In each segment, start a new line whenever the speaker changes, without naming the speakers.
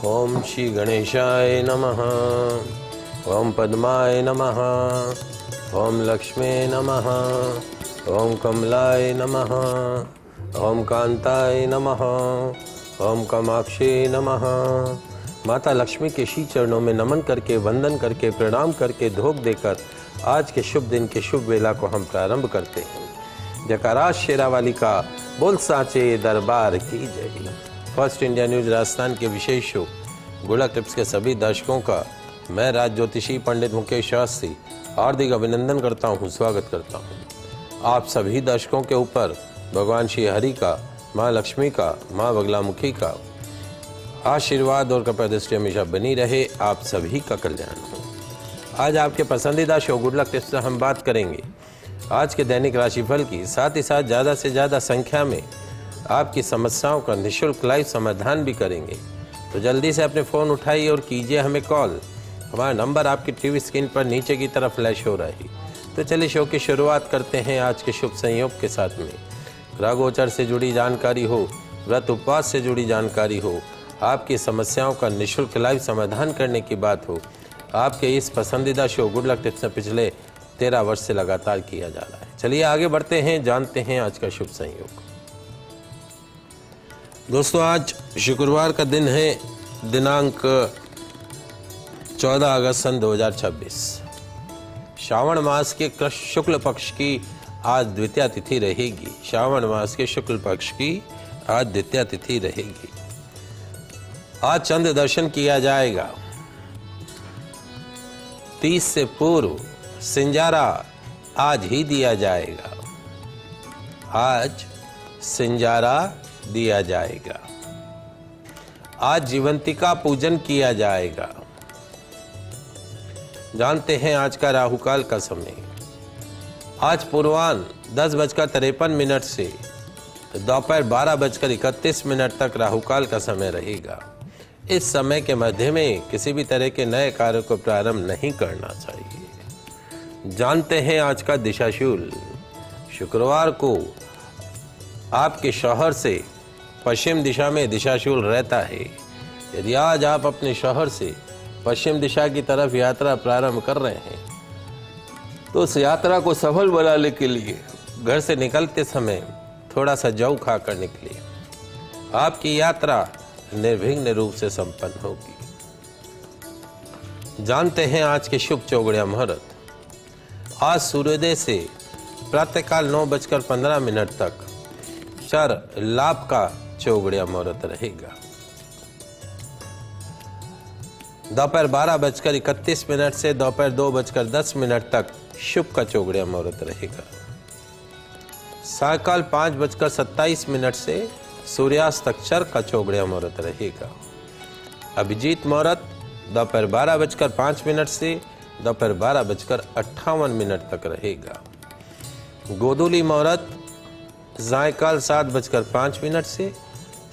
ओम श्री गणेशाय नमः। ओम पद्माय नमः। ओम लक्ष्मे नमः। ओम कमलाय नमः। ओम कांताय नमः। ओम कामाक्षी नमः। माता लक्ष्मी के श्री चरणों में नमन करके, वंदन करके, प्रणाम करके, धोख देकर आज के शुभ दिन के शुभ वेला को हम प्रारंभ करते हैं। जयकारा शेरावाली का, बोल साचे दरबार की जय। फर्स्ट इंडिया न्यूज राजस्थान के विशेष शो गुड़क टिप्स के सभी दर्शकों का मैं राज ज्योतिषी पंडित मुकेश शास्त्री हार्दिक अभिनंदन करता हूं, स्वागत करता हूं। आप सभी दर्शकों के ऊपर भगवान श्री हरि का, माँ लक्ष्मी का, माँ बगलामुखी का आशीर्वाद और कृपा दृष्टि हमेशा बनी रहे। आप सभी का कल्याण हो। आज आपके पसंदीदा शो गुड़क टिप्स से हम बात करेंगे आज के दैनिक राशिफल की, साथ ही साथ ज़्यादा से ज़्यादा संख्या में आपकी समस्याओं का निःशुल्क लाइव समाधान भी करेंगे। तो जल्दी से अपने फ़ोन उठाइए और कीजिए हमें कॉल। हमारा नंबर आपकी टीवी स्क्रीन पर नीचे की तरफ फ्लैश हो रहा है। तो चलिए शो की शुरुआत करते हैं आज के शुभ संयोग के साथ में। ग्रह गोचर से जुड़ी जानकारी हो, व्रत उपवास से जुड़ी जानकारी हो, आपकी समस्याओं का निःशुल्क लाइव समाधान करने की बात हो, आपके इस पसंदीदा शो गुड लक टिप्स में पिछले 13 वर्ष से लगातार किया जा रहा है। चलिए आगे बढ़ते हैं, जानते हैं आज का शुभ संयोग। दोस्तों, आज शुक्रवार का दिन है, दिनांक 14 अगस्त सन 2026। श्रावण मास के शुक्ल पक्ष की आज द्वितीया तिथि रहेगी। श्रावण मास के शुक्ल पक्ष की आज द्वितीया तिथि रहेगी। आज चंद्र दर्शन किया जाएगा। 30 से पूर्व सिंजारा आज ही दिया जाएगा। आज सिंजारा दिया जाएगा। आज जीवंतिका पूजन किया जाएगा। जानते हैं आज का राहुकाल का समय। आज पूर्वाह्न 10:53 से दोपहर 12:31 तक राहुकाल का समय रहेगा। इस समय के मध्य में किसी भी तरह के नए कार्य को प्रारंभ नहीं करना चाहिए। जानते हैं आज का दिशाशूल। शुक्रवार को आपके शहर से पश्चिम दिशा में दिशाशूल रहता है। यदि आज आप अपने शहर से पश्चिम दिशा की तरफ यात्रा प्रारंभ कर रहे हैं तो उस यात्रा को सफल बनाने के लिए घर से निकलते समय थोड़ा सा जौ खाकर निकलिए। आपकी यात्रा निर्विघ्न रूप से संपन्न होगी। जानते हैं आज के शुभ चौगड़िया मुहूर्त। आज सूर्योदय से प्रातःकाल 9:15 तक चर लाभ का चौगड़िया मुहूर्त रहेगा। दोपहर 12:31 से दोपहर 2:10 तक शुभ का चौगड़िया मुहूर्त रहेगा। सायकाल 5:27 से सूर्यास्त तक चर का चौगड़िया मुहूर्त रहेगा। अभिजीत मुहूर्त दोपहर 12:05 से दोपहर 12:58 तक रहेगा। गोधूली मुहूर्त सायकाल 7:05 से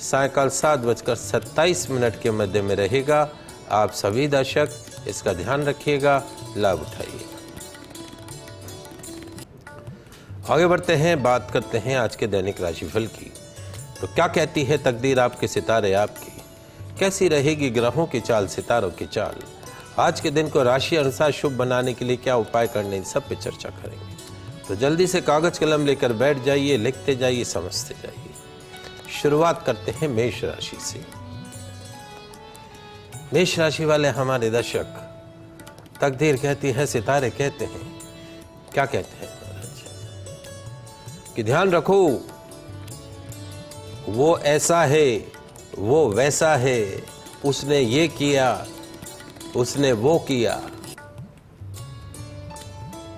सायकाल 7:27 के मध्य में रहेगा। आप सभी दर्शक इसका ध्यान रखिएगा, लाभ उठाइएगा। आगे बढ़ते हैं, बात करते हैं आज के दैनिक राशिफल की। तो क्या कहती है तकदीर, आपके सितारे आपकी, कैसी रहेगी ग्रहों की चाल, सितारों की चाल। आज के दिन को राशि अनुसार शुभ बनाने के लिए क्या उपाय करने, इन सब पे चर्चा करेंगे। तो जल्दी से कागज कलम लेकर बैठ जाइए, लिखते जाइए, समझते जाइए। शुरुआत करते हैं मेष राशि से। मेष राशि वाले हमारे दर्शक, तकदीर कहती है, सितारे कहते हैं, क्या कहते हैं महाराज, कि ध्यान रखो, वो ऐसा है, वो वैसा है, उसने ये किया, उसने वो किया।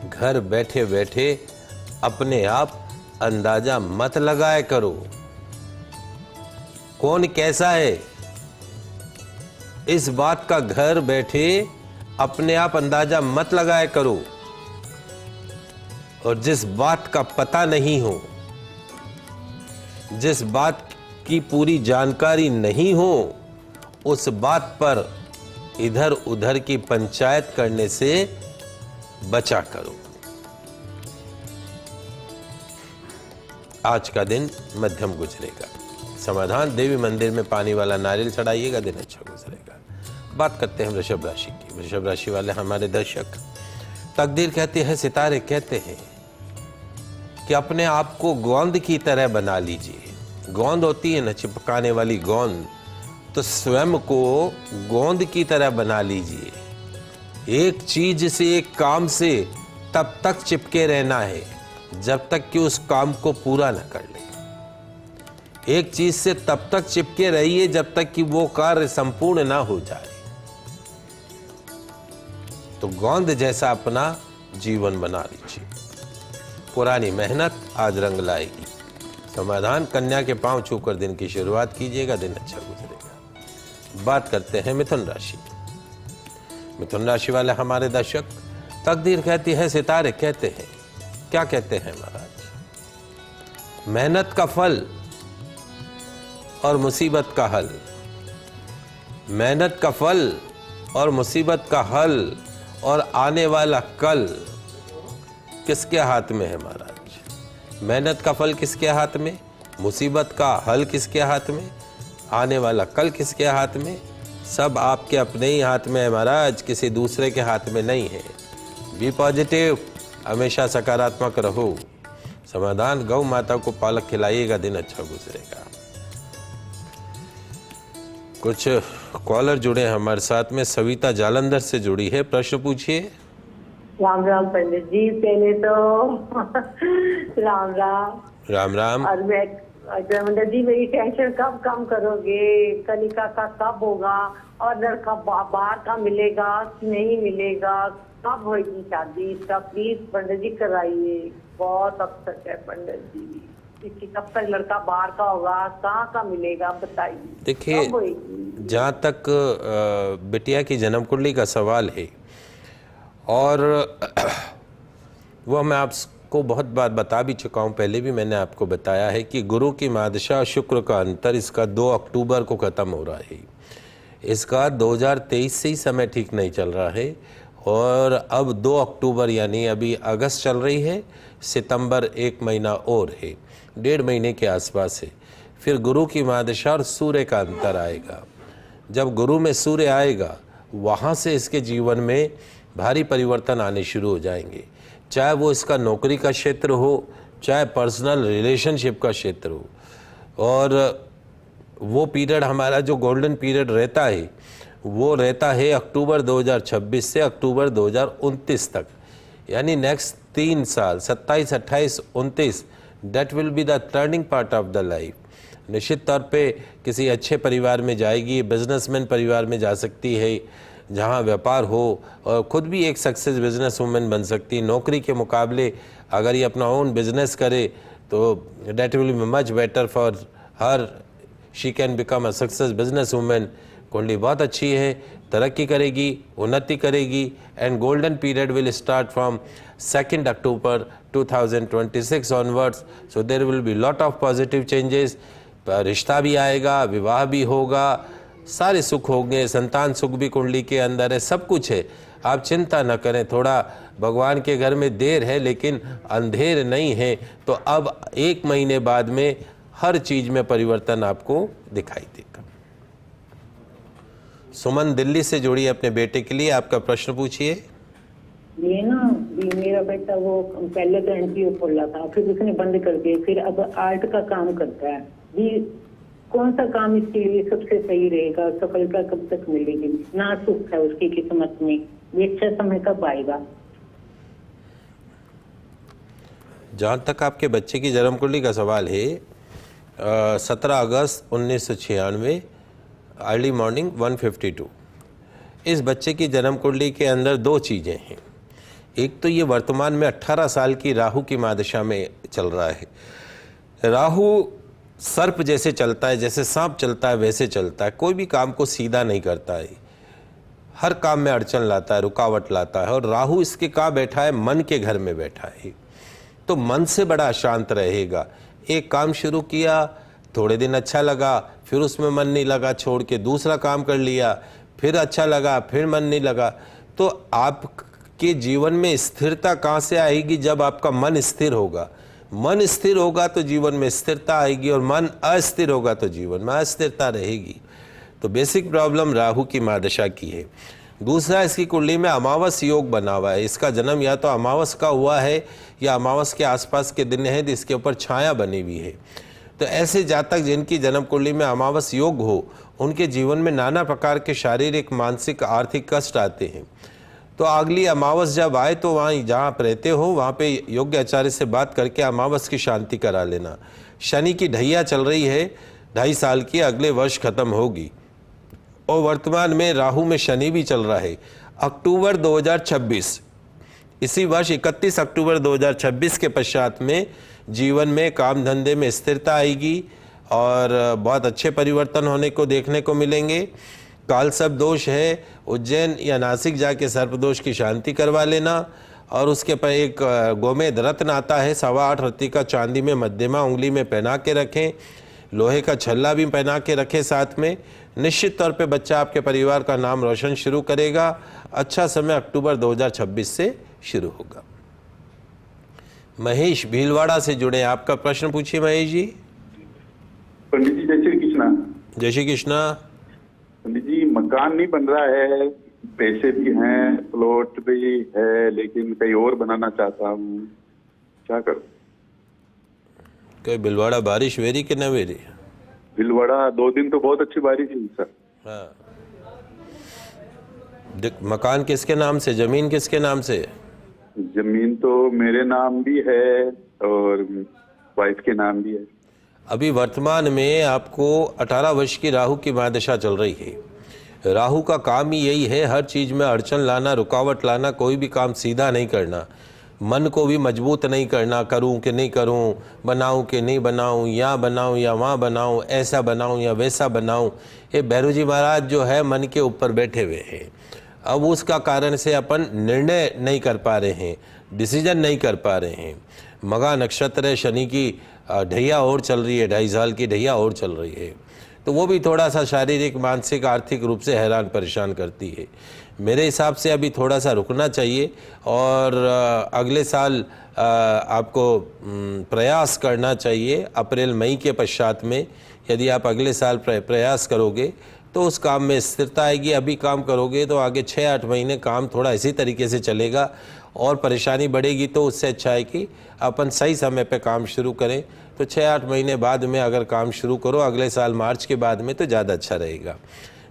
घर बैठे बैठे अपने आप अंदाजा मत लगाए करो कौन कैसा है। इस बात का घर बैठे अपने आप अंदाजा मत लगाए करो। और जिस बात का पता नहीं हो, जिस बात की पूरी जानकारी नहीं हो, उस बात पर इधर उधर की पंचायत करने से बचा करो। आज का दिन मध्यम गुजरेगा। समाधान, देवी मंदिर में पानी वाला नारियल चढ़ाइएगा, दिन अच्छा गुजरेगा। बात करते हैं वृषभ राशि की। वृषभ राशि वाले हमारे दर्शक, तकदीर कहती है, सितारे कहते हैं कि अपने आप को गोंद की तरह बना लीजिए। गोंद होती है ना चिपकाने वाली गोंद, तो स्वयं को गोंद की तरह बना लीजिए। एक चीज से, एक काम से तब तक चिपके रहना है जब तक कि उस काम को पूरा न कर ले। एक चीज से तब तक चिपके रहिए जब तक कि वो कार्य संपूर्ण ना हो जाए। तो गोंद जैसा अपना जीवन बना लीजिए। पुरानी मेहनत आज रंग लाएगी। समाधान, कन्या के पांव छूकर दिन की शुरुआत कीजिएगा, दिन अच्छा गुजरेगा। बात करते हैं मिथुन राशि। मिथुन राशि वाले हमारे दर्शक, तकदीर कहती है, सितारे कहते हैं, क्या कहते हैं महाराज? मेहनत का फल और मुसीबत का हल। मेहनत का फल और मुसीबत का हल और आने वाला कल किसके हाथ में है महाराज? मेहनत का फल किसके हाथ में? मुसीबत का हल किसके हाथ में? आने वाला कल किसके हाथ में? सब आपके अपने ही हाथ में है महाराज, किसी दूसरे के हाथ में नहीं है। बी पॉजिटिव, हमेशा सकारात्मक रहो। समाधान, गौ माता को पालक खिलाइएगा, दिन अच्छा गुजरेगा। कुछ कॉलर जुड़े हैं हमारे साथ में। सविता जालंधर से जुड़ी है, प्रश्न पूछिए।
राम राम पंडित जी। पहले तो राम राम।
राम राम।
और मैं पंडित जी, मेरी टेंशन कब कम करोगे? कनिका का कब होगा? और लड़का बाहर का मिलेगा नहीं मिलेगा? कब होगी शादी? इसका प्लीज पंडित जी कराइए। बहुत अपसेट है पंडित जी। इसकी कब तक लड़का बाहर का होगा, कहाँ का मिलेगा, बताइए।
देखिए, जहाँ तक बिटिया की जन्म कुंडली का सवाल है, और वह मैं आपको बहुत बार बता भी चुका हूँ, पहले भी मैंने आपको बताया है कि गुरु की महादशा शुक्र का अंतर इसका 2 अक्टूबर को ख़त्म हो रहा है। इसका 2023 से ही समय ठीक नहीं चल रहा है, और अब 2 अक्टूबर यानी अभी अगस्त चल रही है, सितंबर 1 महीना और है, 1.5 महीने के आसपास है। फिर गुरु की महादशा और सूर्य का अंतर आएगा। जब गुरु में सूर्य आएगा, वहाँ से इसके जीवन में भारी परिवर्तन आने शुरू हो जाएंगे। चाहे वो इसका नौकरी का क्षेत्र हो, चाहे पर्सनल रिलेशनशिप का क्षेत्र हो। और वो पीरियड हमारा जो गोल्डन पीरियड रहता है, वो रहता है अक्टूबर 2026 से अक्टूबर 2029 तक, यानी नेक्स्ट 3 साल 27, 28, 29, that will be the turning part of the life. निश्चित तौर पे किसी अच्छे परिवार में जाएगी, बिजनेसमैन परिवार में जा सकती है, जहाँ व्यापार हो, और खुद भी एक सक्सेस बिजनेस वूमेन बन सकती है। नौकरी के मुकाबले अगर ये अपना ओन बिजनेस करे तो that will be much better for her, she can become a success business women. कुंडली बहुत अच्छी है, तरक्की करेगी, उन्नति करेगी। And golden period will start from 2 October 2026 onwards, so there will be lot of positive changes. रिश्ता भी आएगा, विवाह भी होगा, सारे सुख होंगे, संतान सुख भी कुंडली के अंदर है, सब कुछ है। आप चिंता न करें, थोड़ा भगवान के घर में देर है लेकिन अंधेर नहीं है। तो अब 1 महीने बाद में हर चीज में परिवर्तन आपको दिखाई देगा। सुमन दिल्ली से जुड़ी अपने बेटे के लिए, आपका प्रश्न पूछिए।
ये ना, मेरा बेटा वो पहले तो एनजीओ खोला था, फिर उसने बंद कर दिया, फिर अब आर्ट का काम करता है जी। कौन सा काम इसके लिए सबसे सही रहेगा? सफलता कब तक मिलेगी? ना सुख है उसकी किस्मत में, ये अच्छा समय कब आएगा?
जहाँ तक आपके बच्चे की जन्म कुंडली का सवाल है, 17 अगस्त 1996, अर्ली मॉर्निंग 1:52। इस बच्चे की जन्म कुंडली के अंदर 2 चीज़ें हैं। एक तो ये वर्तमान में 18 साल की राहु की महादशा में चल रहा है। राहु सर्प जैसे चलता है, जैसे सांप चलता है वैसे चलता है। कोई भी काम को सीधा नहीं करता है, हर काम में अड़चन लाता है, रुकावट लाता है। और राहु इसके कहाँ बैठा है? मन के घर में बैठा है। तो मन से बड़ा शांत रहेगा। एक काम शुरू किया, थोड़े दिन अच्छा लगा, फिर उसमें मन नहीं लगा, छोड़ के दूसरा काम कर लिया, फिर अच्छा लगा, फिर मन नहीं लगा। तो आपके जीवन में स्थिरता कहाँ से आएगी? जब आपका मन स्थिर होगा। मन स्थिर होगा तो जीवन में स्थिरता आएगी, और मन अस्थिर होगा तो जीवन में अस्थिरता रहेगी। तो बेसिक प्रॉब्लम राहु की महादशा की है। दूसरा, इसकी कुंडली में अमावस योग बना हुआ है। इसका जन्म या तो अमावस का हुआ है या अमावस के आसपास के दिन है जिसके ऊपर छाया बनी हुई है। तो ऐसे जातक जिनकी जन्म कुंडली में अमावस योग हो, उनके जीवन में नाना प्रकार के शारीरिक, मानसिक, आर्थिक कष्ट आते हैं। तो अगली अमावस जब आए तो वहाँ जहाँ आप रहते हो वहाँ पे योग्य आचार्य से बात करके अमावस की शांति करा लेना। शनि की ढैया चल रही है 2.5 साल की, अगले वर्ष खत्म होगी, और वर्तमान में राहु में शनि भी चल रहा है। अक्टूबर 2026, इसी वर्ष 31 अक्टूबर 2026 के पश्चात में जीवन में काम धंधे में स्थिरता आएगी और बहुत अच्छे परिवर्तन होने को देखने को मिलेंगे। काल सर्प दोष है, उज्जैन या नासिक जाके सर्प दोष की शांति करवा लेना। और उसके पर एक गोमेद रत्न आता है 8.25 रत्ती का, चांदी में मध्यमा उंगली में पहना के रखें, लोहे का छल्ला भी पहना के रखें साथ में। निश्चित तौर पे बच्चा आपके परिवार का नाम रोशन शुरू करेगा। अच्छा समय अक्टूबर 2026 से शुरू होगा। महेश भीलवाड़ा से जुड़े, आपका प्रश्न पूछिए महेश जी।
पंडित जी जय श्री कृष्णा।
जय श्री कृष्णा।
पंडित जी, मकान नहीं बन रहा है, पैसे भी हैं, प्लॉट भी है, लेकिन कहीं और बनाना चाहता हूँ, क्या करूँ?
कोई भीलवाड़ा बारिश वेरी कि न वेरी?
भीलवाड़ा 2 दिन तो बहुत अच्छी बारिश हुई सर।
हाँ, मकान किसके नाम से, जमीन किसके नाम से?
जमीन तो मेरे नाम भी है और वाइफ के नाम भी है।
अभी वर्तमान में आपको 18 वर्ष की राहु की महादशा चल रही है। राहु का काम ही यही है, हर चीज़ में अड़चन लाना, रुकावट लाना, कोई भी काम सीधा नहीं करना, मन को भी मजबूत नहीं करना, करूं कि नहीं करूं, बनाऊं कि नहीं बनाऊं, यहाँ बनाऊं या वहाँ बनाऊं, ऐसा बनाऊं या वैसा बनाऊं। ये भैरू जी महाराज जो है मन के ऊपर बैठे हुए हैं। अब उसका कारण से अपन निर्णय नहीं कर पा रहे हैं, डिसीजन नहीं कर पा रहे हैं। मघा नक्षत्र है, शनि की ढैया और चल रही है, 2.5 साल की ढैया और चल रही है, तो वो भी थोड़ा सा शारीरिक, मानसिक, आर्थिक रूप से हैरान परेशान करती है। मेरे हिसाब से अभी थोड़ा सा रुकना चाहिए और अगले साल आपको प्रयास करना चाहिए। अप्रैल मई के पश्चात में यदि आप अगले साल प्रयास करोगे तो उस काम में स्थिरता आएगी। अभी काम करोगे तो आगे 6-8 महीने काम थोड़ा इसी तरीके से चलेगा और परेशानी बढ़ेगी। तो उससे अच्छा है कि अपन सही समय पे काम शुरू करें। तो 6-8 महीने बाद में अगर काम शुरू करो अगले साल मार्च के बाद में, तो ज़्यादा अच्छा रहेगा।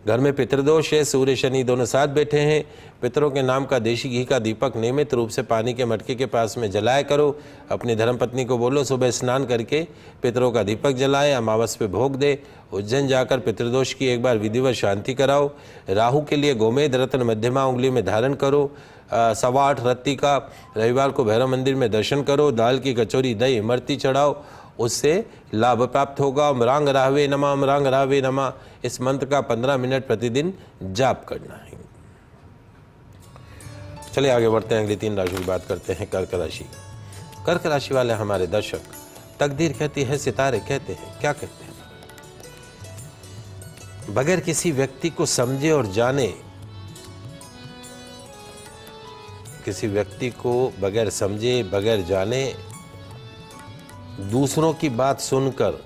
घर में पितृदोष है, सूर्य शनि दोनों साथ बैठे हैं। पितरों के नाम का देशी घी का दीपक नियमित रूप से पानी के मटके के पास में जलाया करो। अपनी धर्मपत्नी को बोलो सुबह स्नान करके पितरों का दीपक जलाए, अमावस पे भोग दे। उज्जैन जाकर पितृदोष की एक बार विधिवत शांति कराओ। राहु के लिए गोमेद रत्न मध्यमा उंगली में धारण करो। 8.25 रत्ती का रविवार को भैरव मंदिर में दर्शन करो। दाल की कचौरी, दही, इमरती चढ़ाओ, उससे लाभ प्राप्त होगा। अमरांग राहवे नमः, अमरांग राहवे नमः, इस मंत्र का 15 मिनट प्रतिदिन जाप करना है। चलिए आगे बढ़ते हैं, अगली 3 राशि की बात करते हैं। कर्क राशि। कर्क राशि वाले हमारे दर्शक, तकदीर कहती है, सितारे कहते हैं, क्या कहते हैं? बगैर किसी व्यक्ति को समझे और जाने, किसी व्यक्ति को बगैर समझे, बगैर जाने, दूसरों की बात सुनकर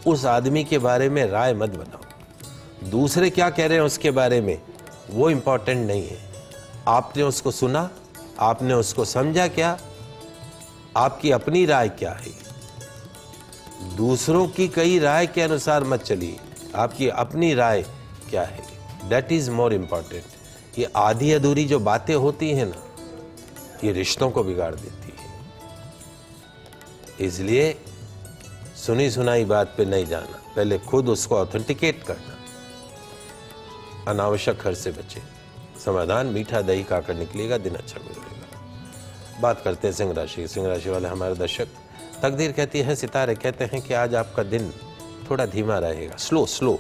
उस आदमी के बारे में राय मत बनाओ। दूसरे क्या कह रहे हैं उसके बारे में वो इम्पोर्टेंट नहीं है। आपने उसको सुना, आपने उसको समझा क्या, आपकी अपनी राय क्या है। दूसरों की कई राय के अनुसार मत चलिए, आपकी अपनी राय क्या है, दैट इज मोर इम्पॉर्टेंट। ये आधी अधूरी जो बातें होती हैं ना, ये रिश्तों को बिगाड़ देती है। इसलिए सुनी सुनाई बात पे नहीं जाना, पहले खुद उसको ऑथेंटिकेट करना। अनावश्यक खर्च से बचे। समाधान मीठा दही खाकर निकलेगा, दिन अच्छा गुजरेगा। बात करते हैं सिंह राशि। सिंह राशि वाले हमारे दर्शक, तकदीर कहती है, सितारे कहते हैं कि आज आपका दिन थोड़ा धीमा रहेगा, स्लो।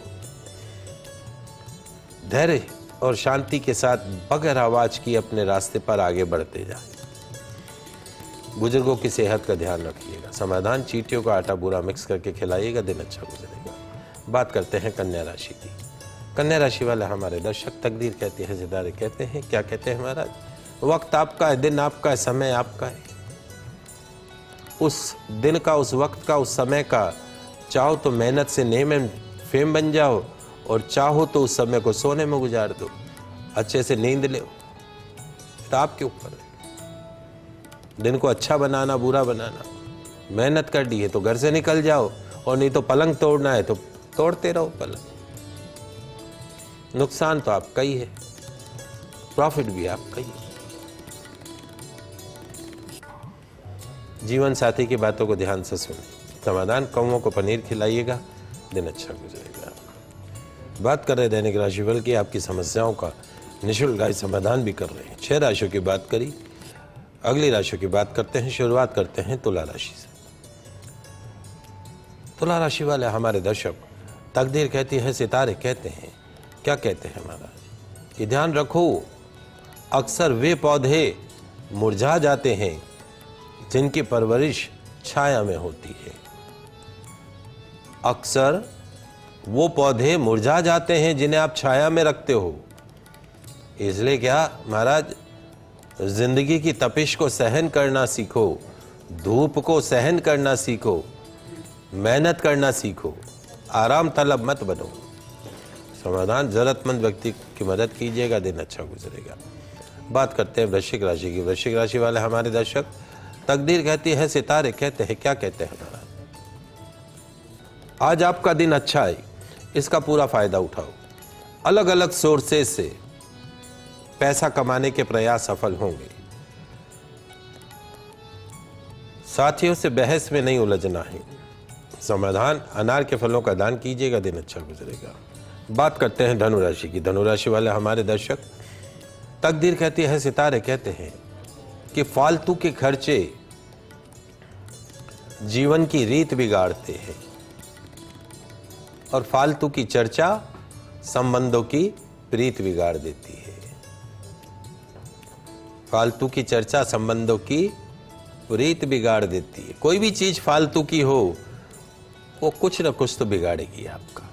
धैर्य और शांति के साथ बगैर आवाज की अपने रास्ते पर आगे बढ़ते जाए। बुजुर्गों की सेहत का ध्यान रखिएगा। समाधान, चींटियों का आटा बुरा मिक्स करके खिलाइएगा, दिन अच्छा गुजरेगा। बात करते हैं कन्या राशि की। कन्या राशि वाले हमारे दर्शक, तकदीर कहती है, सितारे कहते हैं, क्या कहते हैं महाराज? वक्त आपका है, दिन आपका है, समय आपका है। उस दिन का, उस वक्त का, उस समय का। चाहो तो मेहनत से नेम एंड फेम बन जाओ, और चाहो तो उस समय को सोने में गुजार दो, अच्छे से नींद ले। तो आपके ऊपर है दिन को अच्छा बनाना, बुरा बनाना। मेहनत कर दी है तो घर से निकल जाओ, और नहीं तो पलंग तोड़ना है तो तोड़ते रहो पलंग। नुकसान तो आपका ही है, प्रॉफिट भी आपका ही है। जीवन साथी की बातों को ध्यान से सुने। समाधान, कौवों को पनीर खिलाइएगा, दिन अच्छा गुजरेगा। बात कर रहे दैनिक राशिफल की, आपकी समस्याओं का निःशुल्क गाइड समाधान भी कर रहे हैं। 6 राशियों की बात करी, अगली राशियों की बात करते हैं। शुरुआत करते हैं तुला राशि से। तुला राशि वाले हमारे दर्शक, तकदीर कहती है, सितारे कहते हैं, क्या कहते हैं महाराज, कि ध्यान रखो, अक्सर वे पौधे मुरझा जाते हैं जिनकी परवरिश छाया में होती है। अक्सर वो पौधे मुरझा जाते हैं जिन्हें आप छाया में रखते हो। इसलिए क्या महाराज, जिंदगी की तपिश को सहन करना सीखो, धूप को सहन करना सीखो, मेहनत करना सीखो, आराम तलब मत बनो। समाधान, जरूरतमंद व्यक्ति की मदद कीजिएगा, दिन अच्छा गुजरेगा। बात करते हैं वृश्चिक राशि की। वृश्चिक राशि वाले हमारे दर्शक, तकदीर कहती है, सितारे कहते हैं, क्या कहते हैं महाराज, आज आपका दिन अच्छा है, इसका पूरा फायदा उठाओ। अलग अलग सोर्सेज से पैसा कमाने के प्रयास सफल होंगे। साथियों से बहस में नहीं उलझना है। समाधान, अनार के फलों का दान कीजिएगा, दिन अच्छा गुजरेगा। बात करते हैं धनु राशि की। धनु राशि वाले हमारे दर्शक, तकदीर कहती है, सितारे कहते हैं कि फालतू के खर्चे जीवन की रीत बिगाड़ते हैं, और फालतू की चर्चा संबंधों की प्रीत बिगाड़ देती है। फालतू की चर्चा संबंधों की प्रीत बिगाड़ देती है। कोई भी चीज फालतू की हो, वो कुछ न कुछ तो बिगाड़ेगी आपका।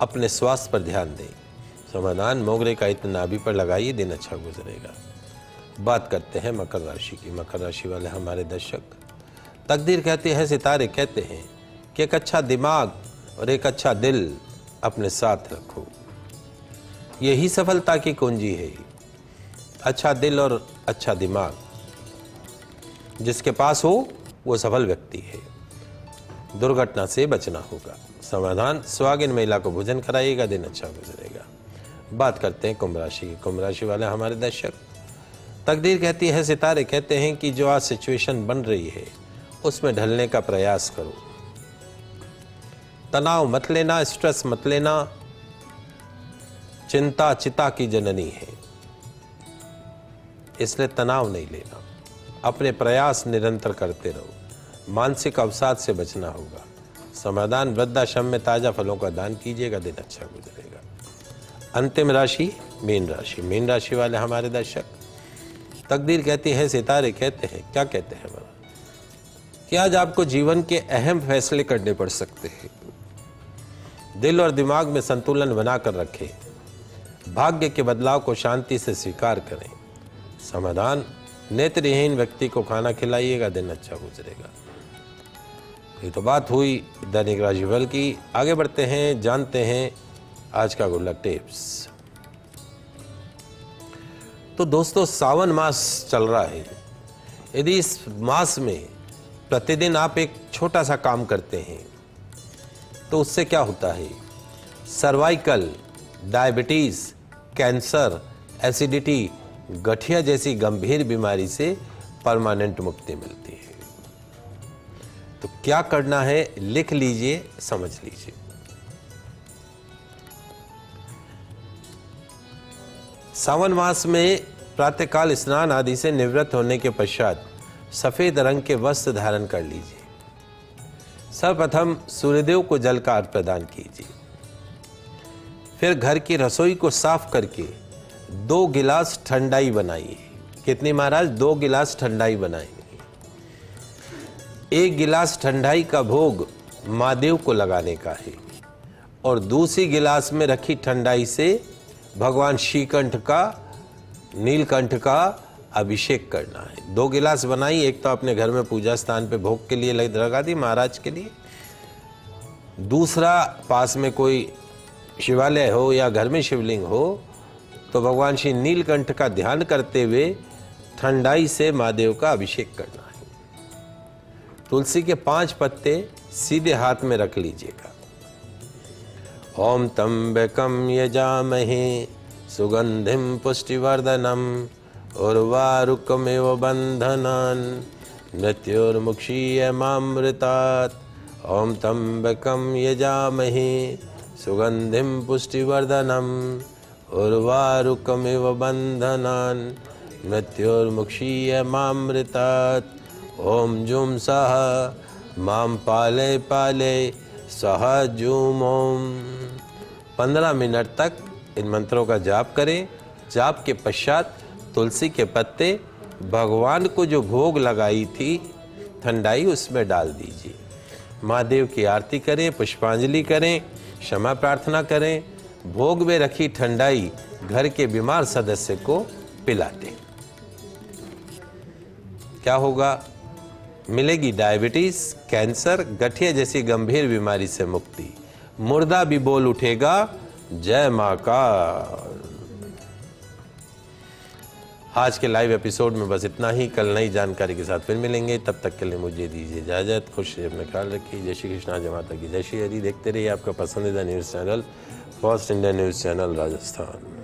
अपने स्वास्थ्य पर ध्यान दें। समाधान, मोगरे का इत्र नाभि पर लगाइए, दिन अच्छा गुजरेगा। बात करते हैं मकर राशि की। मकर राशि वाले हमारे दर्शक, तकदीर कहती है, सितारे कहते हैं कि एक अच्छा दिमाग और एक अच्छा दिल अपने साथ रखो, यही सफलता की कुंजी है। अच्छा दिल और अच्छा दिमाग जिसके पास हो, वो सफल व्यक्ति है। दुर्घटना से बचना होगा। समाधान, सुहागिन महिला को भोजन कराइएगा, दिन अच्छा गुजरेगा। बात करते हैं कुंभ राशि की। कुंभ राशि वाले हमारे दर्शक, तकदीर कहती है, सितारे कहते हैं कि जो आज सिचुएशन बन रही है उसमें ढलने का प्रयास करो। तनाव मत लेना, स्ट्रेस मत लेना। चिंता चिता की जननी है, इसलिए तनाव नहीं लेना। अपने प्रयास निरंतर करते रहो। मानसिक अवसाद से बचना होगा। समाधान, वृद्धाश्रम में ताजा फलों का दान कीजिएगा, दिन अच्छा गुजरेगा। अंतिम राशि मीन राशि। मीन राशि वाले हमारे दर्शक, तकदीर कहती है, सितारे कहते हैं, क्या कहते हैं बाबा, कि आज आपको जीवन के अहम फैसले करने पड़ सकते हैं। दिल और दिमाग में संतुलन बनाकर रखें। भाग्य के बदलाव को शांति से स्वीकार करें। समाधान, नेत्रहीन व्यक्ति को खाना खिलाइएगा, दिन अच्छा गुजरेगा। ये तो बात हुई दैनिक राशिफल की। आगे बढ़ते हैं, जानते हैं आज का गुल्लक टिप्स। तो दोस्तों, सावन मास चल रहा है। यदि इस मास में प्रतिदिन आप एक छोटा सा काम करते हैं तो उससे क्या होता है, सर्वाइकल, डायबिटीज, कैंसर, एसिडिटी, गठिया जैसी गंभीर बीमारी से परमानेंट मुक्ति मिलती है। तो क्या करना है, लिख लीजिए, समझ लीजिए। सावन मास में प्रातःकाल स्नान आदि से निवृत्त होने के पश्चात सफेद रंग के वस्त्र धारण कर लीजिए। सर्वप्रथम सूर्यदेव को जल का अर्घ्य प्रदान कीजिए। फिर घर की रसोई को साफ करके 2 गिलास ठंडाई बनाइए। कितनी महाराज? 2 गिलास ठंडाई बनाएंगे। 1 गिलास ठंडाई का भोग महादेव को लगाने का है, और दूसरी गिलास में रखी ठंडाई से भगवान श्रीकंठ का, नीलकंठ का अभिषेक करना है। 2 गिलास बनाई, एक तो अपने घर में पूजा स्थान पे भोग के लिए लगा दी महाराज के लिए, दूसरा पास में कोई शिवालय हो या घर में शिवलिंग हो तो भगवान श्री नीलकंठ का ध्यान करते हुए ठंडाई से महादेव का अभिषेक करना है। तुलसी के 5 पत्ते सीधे हाथ में रख लीजिएगा। ओम त्र्यंबकं यजामहे सुगंधिं पुष्टिवर्धनम उर्वारुकमिव बंधनान् मृत्युर्मुक्षीयमामृतात्। ओम त्र्यंबकं यजामहे सुगंधिं पुष्टिवर्धनम उर्वारुकमिव बंधनान् मृत्युर्मुक्षीयमामृतात्। ओम जुम सह माम पाले पाले सह जुम ओम। 15 मिनट तक इन मंत्रों का जाप करें। जाप के पश्चात तुलसी के पत्ते भगवान को जो भोग लगाई थी ठंडाई उसमें डाल दीजिए। महादेव की आरती करें, पुष्पांजलि करें, क्षमा प्रार्थना करें। भोग में रखी ठंडाई घर के बीमार सदस्य को पिला दें। क्या होगा? मिलेगी डायबिटीज, कैंसर, गठिया जैसी गंभीर बीमारी से मुक्ति। मुर्दा भी बोल उठेगा जय मां का। आज के लाइव एपिसोड में बस इतना ही। कल नई जानकारी के साथ फिर मिलेंगे। तब तक के लिए मुझे दीजिए इजाजत। खुश रहिए, अपना ख्याल रखिए। जय श्री कृष्णा, जय माता की जय श्री हरि। देखते रहिए आपका पसंदीदा news channel first India news channel Rajasthan.